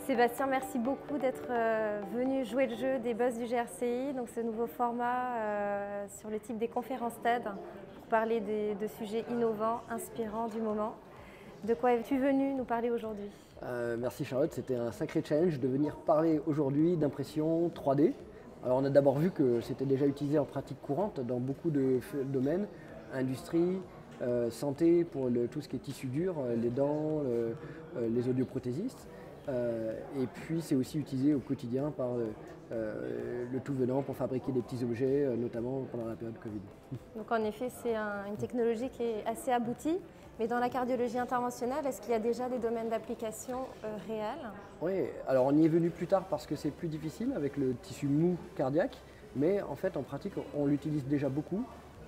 Sébastien, merci beaucoup d'être venu jouer le jeu des Buzz du GRCI, donc ce nouveau format sur le type des conférences TED pour parler de sujets innovants, inspirants du moment. De quoi es-tu venu nous parler aujourd'hui? Merci Charlotte, c'était un sacré challenge de venir parler aujourd'hui d'impression 3D. Alors on a d'abord vu que c'était déjà utilisé en pratique courante dans beaucoup de domaines, industrie, santé pour tout ce qui est tissu dur, les dents, les audioprothésistes. Et puis c'est aussi utilisé au quotidien par le tout venant pour fabriquer des petits objets, notamment pendant la période Covid. Donc en effet, c'est une technologie qui est assez aboutie, mais dans la cardiologie interventionnelle, est-ce qu'il y a déjà des domaines d'application réels? Oui, alors on y est venu plus tard parce que c'est plus difficile avec le tissu mou cardiaque, mais en fait en pratique on l'utilise déjà beaucoup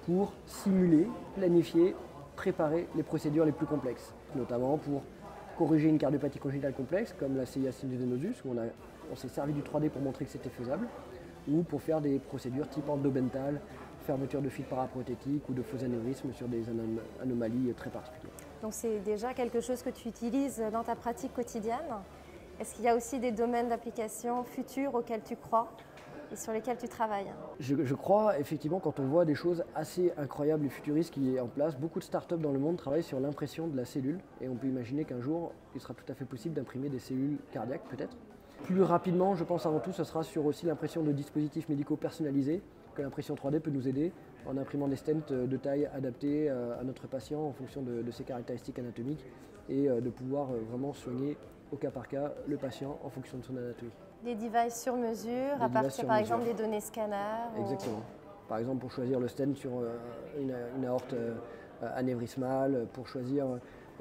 pour simuler, planifier, préparer les procédures les plus complexes, notamment pour corriger une cardiopathie congénitale complexe comme la CIA sinus venosus, où on s'est servi du 3D pour montrer que c'était faisable, ou pour faire des procédures type endobentale, fermeture de fuite paraprothétique ou de faux anévrismes sur des anomalies très particulières. Donc c'est déjà quelque chose que tu utilises dans ta pratique quotidienne. Est-ce qu'il y a aussi des domaines d'application futurs auxquels tu crois et sur lesquels tu travailles? Je crois effectivement, quand on voit des choses assez incroyables et futuristes qui sont en place, beaucoup de startups dans le monde travaillent sur l'impression de la cellule et on peut imaginer qu'un jour il sera tout à fait possible d'imprimer des cellules cardiaques peut-être. Plus rapidement, je pense avant tout, ce sera sur aussi l'impression de dispositifs médicaux personnalisés, que l'impression 3D peut nous aider en imprimant des stents de taille adaptée à notre patient en fonction de ses caractéristiques anatomiques et de pouvoir vraiment soigner au cas par cas le patient en fonction de son anatomie. Des devices sur mesure, à partir par exemple des données scanners? Exactement. Par exemple pour choisir le stent sur une aorte anévrismale, pour choisir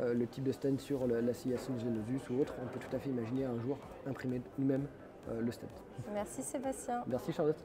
le type de stent sur la CIA sinus venosus ou autre, on peut tout à fait imaginer un jour imprimer nous-mêmes le stent. Merci Sébastien. Merci Charlotte.